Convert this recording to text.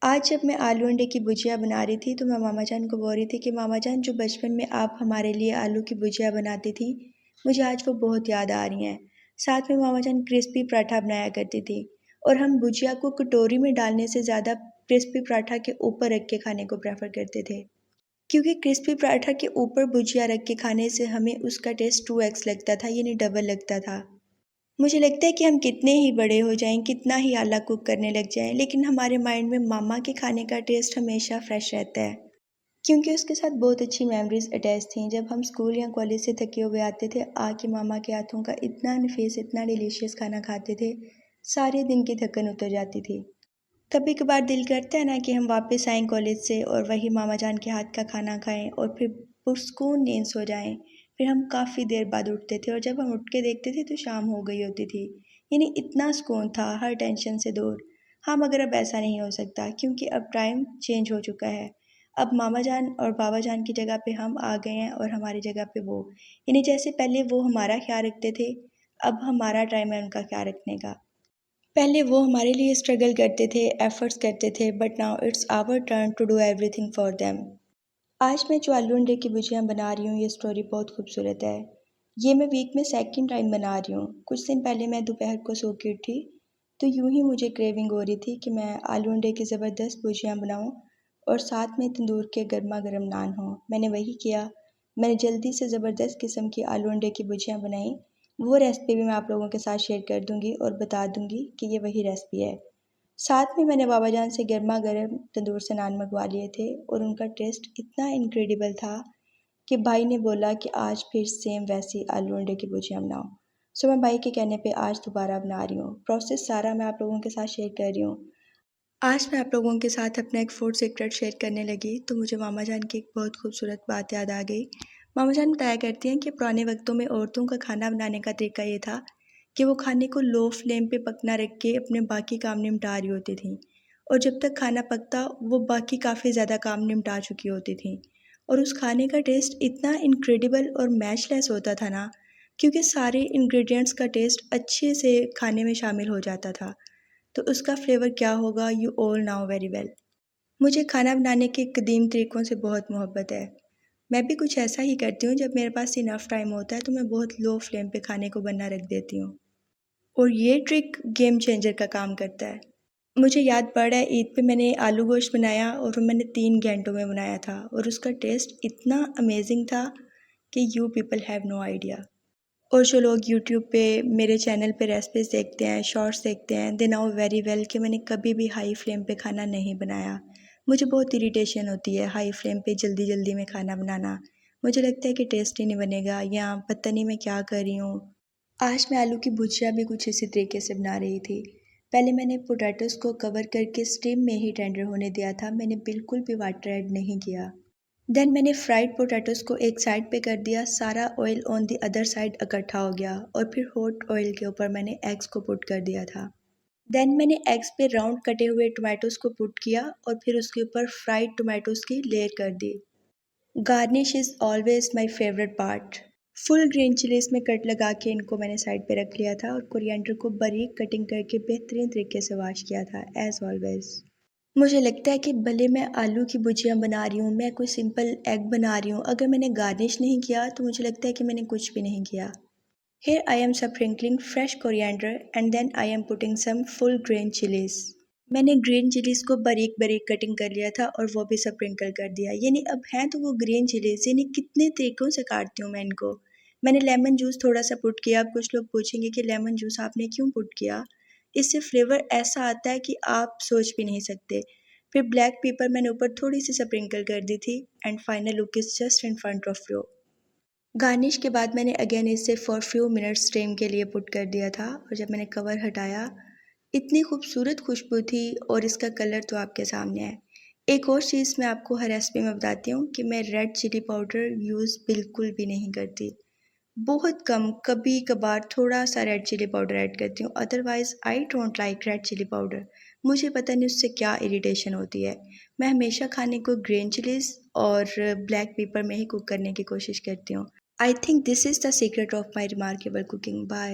आज जब मैं आलू अंडे की भुजिया बना रही थी तो मैं मामा जान को बोल रही थी कि मामा जान जो बचपन में आप हमारे लिए आलू की भुजिया बनाती थी, मुझे आज वो बहुत याद आ रही हैं। साथ में मामा जान क्रिस्पी पराठा बनाया करती थी और हम भुजिया को कटोरी में डालने से ज़्यादा क्रिस्पी पराठा के ऊपर रख के खाने को प्रेफर करते थे, क्योंकि क्रिस्पी पराठा के ऊपर भुजिया रख के खाने से हमें उसका टेस्ट 2x लगता था, यानी डबल लगता था। मुझे लगता है कि हम कितने ही बड़े हो जाएं, कितना ही आला कुक करने लग जाएं, लेकिन हमारे माइंड में मामा के खाने का टेस्ट हमेशा फ्रेश रहता है, क्योंकि उसके साथ बहुत अच्छी मेमोरीज अटैच थी। जब हम स्कूल या कॉलेज से थके हुए आते थे, आके मामा के हाथों का इतना नफीस, इतना डिलीशियस खाना खाते थे, सारे दिन की थकन उतर जाती थी। कभी कभार दिल करता है ना कि हम वापस आएँ कॉलेज से और वही मामा जान के हाथ का खाना खाएं और फिर पुरस्कून नींद सो जाएं। फिर हम काफ़ी देर बाद उठते थे और जब हम उठ के देखते थे तो शाम हो गई होती थी। यानी इतना सुकून था, हर टेंशन से दूर। हाँ, मगर अब ऐसा नहीं हो सकता, क्योंकि अब टाइम चेंज हो चुका है। अब मामा जान और बाबा जान की जगह पे हम आ गए हैं और हमारी जगह पे वो। यानी जैसे पहले वो हमारा ख्याल रखते थे, अब हमारा टाइम है उनका ख्याल रखने का। पहले वो हमारे लिए स्ट्रगल करते थे, एफर्ट्स करते थे, but now it's our turn to do everything for them. आज मैं जो आलू अंडे की भुजिया बना रही हूँ, ये स्टोरी बहुत खूबसूरत है। ये मैं वीक में सेकंड टाइम बना रही हूँ। कुछ दिन पहले मैं दोपहर को सो के उठी तो यूं ही मुझे क्रेविंग हो रही थी कि मैं आलू अंडे की ज़बरदस्त भुजिया बनाऊँ और साथ में तंदूर के गर्मा गर्म नान हो। मैंने वही किया। मैंने जल्दी से ज़बरदस्त किस्म की आलू अंडे की भुजिया बनाई। वो रेसिपी भी मैं आप लोगों के साथ शेयर कर दूँगी और बता दूँगी कि ये वही रेसिपी है। साथ में मैंने बाबा जान से गर्मा गर्म तंदूर से नान मंगवा लिए थे और उनका टेस्ट इतना इनक्रेडिबल था कि भाई ने बोला कि आज फिर सेम वैसी आलू अंडे की भुजिया बनाओ। सो मैं भाई के कहने पे आज दोबारा बना रही हूँ। प्रोसेस सारा मैं आप लोगों के साथ शेयर कर रही हूँ। आज मैं आप लोगों के साथ अपना एक फूड सीक्रेट शेयर करने लगी तो मुझे मामा जान की एक बहुत खूबसूरत बात याद आ गई। मामा जान बताया करती हैं कि पुराने वक्तों में औरतों का खाना बनाने का तरीका ये था कि वो खाने को लो फ्लेम पे पकना रख के अपने बाकी काम निपटा रही होती थी, और जब तक खाना पकता वो बाकी काफ़ी ज़्यादा काम निपटा चुकी होती थी। और उस खाने का टेस्ट इतना इनक्रेडिबल और मैचलेस होता था ना, क्योंकि सारे इंग्रेडिएंट्स का टेस्ट अच्छे से खाने में शामिल हो जाता था। तो उसका फ्लेवर क्या होगा, you all now very well. मुझे खाना बनाने के कदीम तरीक़ों से बहुत मोहब्बत है। मैं भी कुछ ऐसा ही करती हूँ। जब मेरे पास इनफ टाइम होता है तो मैं बहुत लो फ्लेम पे खाने को बनना रख देती हूँ, और ये ट्रिक गेम चेंजर का काम करता है। मुझे याद पड़ रहा है, ईद पे मैंने आलू गोश्त बनाया और वो मैंने 3 घंटों में बनाया था और उसका टेस्ट इतना अमेजिंग था कि you people have no idea. और जो लोग यूट्यूब पे मेरे चैनल पे रेसिपीज़ देखते हैं, शॉर्ट्स देखते हैं, दे नाउ वेरी वेल कि मैंने कभी भी हाई फ्लेम पे खाना नहीं बनाया। मुझे बहुत इरिटेशन होती है हाई फ्लेम पे जल्दी जल्दी में खाना बनाना। मुझे लगता है कि टेस्ट ही नहीं बनेगा या पता नहीं मैं क्या कर रही हूँ। आज मैं आलू की भुजिया भी कुछ इसी तरीके से बना रही थी। पहले मैंने पोटैटोज़ को कवर करके स्टीम में ही टेंडर होने दिया था। मैंने बिल्कुल भी वाटर ऐड नहीं किया। देन मैंने फ्राइड पोटैटोज़ को एक साइड पे कर दिया, सारा oil on the other side इकट्ठा हो गया और फिर हॉट ऑयल के ऊपर मैंने एग्स को पुट कर दिया था। देन मैंने एग्स पे राउंड कटे हुए टोमेटोज़ को पुट किया और फिर उसके ऊपर फ्राइड टोमेटोज़ की लेयर कर दी। Garnish is always my favourite part. Full green chillies में कट लगा के इनको मैंने साइड पे रख लिया था और कोरिएंडर को बारीक कटिंग करके बेहतरीन तरीके से वॉश किया था एज़ ऑलवेज। मुझे लगता है कि भले मैं आलू की भुजिया बना रही हूँ, मैं कोई सिंपल एग बना रही हूँ, अगर मैंने गार्निश नहीं किया तो मुझे लगता है कि मैंने कुछ भी नहीं किया। Here I am sprinkling fresh coriander and then I am putting some full green chilies. मैंने ग्रीन चिलीज़ को बारीक बारीक कटिंग कर लिया था और वो भी स्प्रिंकल कर दिया। यानी अब हैं तो वो ग्रीन चिलीज़, यानी कितने तरीक़ों से काटती हूँ मैं इनको। मैंने लेमन जूस थोड़ा सा पुट किया। अब कुछ लोग पूछेंगे कि लेमन जूस आपने क्यों पुट किया? इससे फ्लेवर ऐसा आता है कि आप सोच भी नहीं सकते। फिर ब्लैक पेपर मैंने ऊपर थोड़ी सी स्प्रिंकल कर दी थी and final look is just in front of you. Garnish के बाद मैंने अगेन इसे फॉर फ्यू मिनट्स स्टीम के लिए पुट कर दिया था और जब मैंने कवर हटाया, इतनी खूबसूरत खुशबू थी और इसका कलर तो आपके सामने है। एक और चीज़ मैं आपको हर रेसिपी में बताती हूँ कि मैं रेड चिली पाउडर यूज़ बिल्कुल भी नहीं करती। बहुत कम, कभी कभार थोड़ा सा रेड चिली पाउडर ऐड करती हूँ, otherwise I don't like red chilli powder. मुझे पता नहीं उससे क्या इरिटेशन होती है। मैं हमेशा खाने को ग्रीन चिलीज़ और ब्लैक पेपर में ही कुक करने की कोशिश करती हूँ। I think this is the secret of my remarkable cooking. Bye.